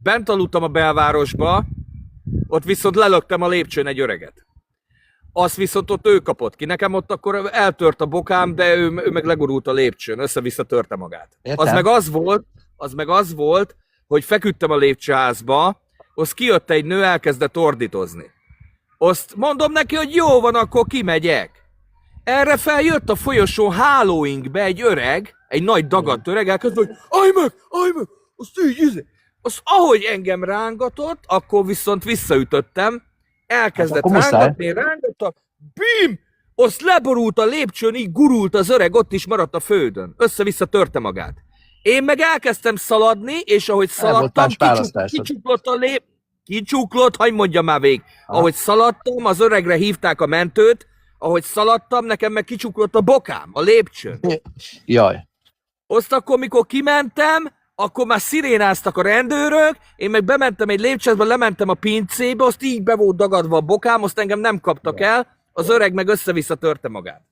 Bent aludtam a belvárosba, ott viszont lelöktem a lépcsőn egy öreget. Azt viszont ott ő kapott ki. Nekem ott akkor eltört a bokám, de ő meg legurult a lépcsőn, össze-vissza törte magát. Az meg az volt, hogy feküdtem a lépcsőházba, azt kijött egy nő, elkezdett ordítozni. Azt mondom neki, hogy jó van, akkor kimegyek. Erre feljött a folyosón hálóinkbe egy öreg, egy nagy dagadt öreg, elkezdett, hogy állj meg, azt így, azt ahogy engem rángatott, akkor viszont visszaütöttem, elkezdett rángatni, bim! Azt leborult a lépcsőn, így gurult az öreg, ott is maradt a földön. Össze-vissza törte magát. Én meg elkezdtem szaladni, és ahogy szaladtam, kicsuklott a kicsuklott, hagyj mondjam már végig. Ahogy szaladtam, az öregre hívták a mentőt, ahogy szaladtam, nekem meg kicsuklott a bokám, a lépcsőn. Jaj. Azt akkor, mikor kimentem, akkor már szirénáztak a rendőrök, én meg bementem egy lépcsőházba, lementem a pincébe, azt így be volt dagadva a bokám, azt engem nem kaptak el, az öreg meg össze-vissza törte magát.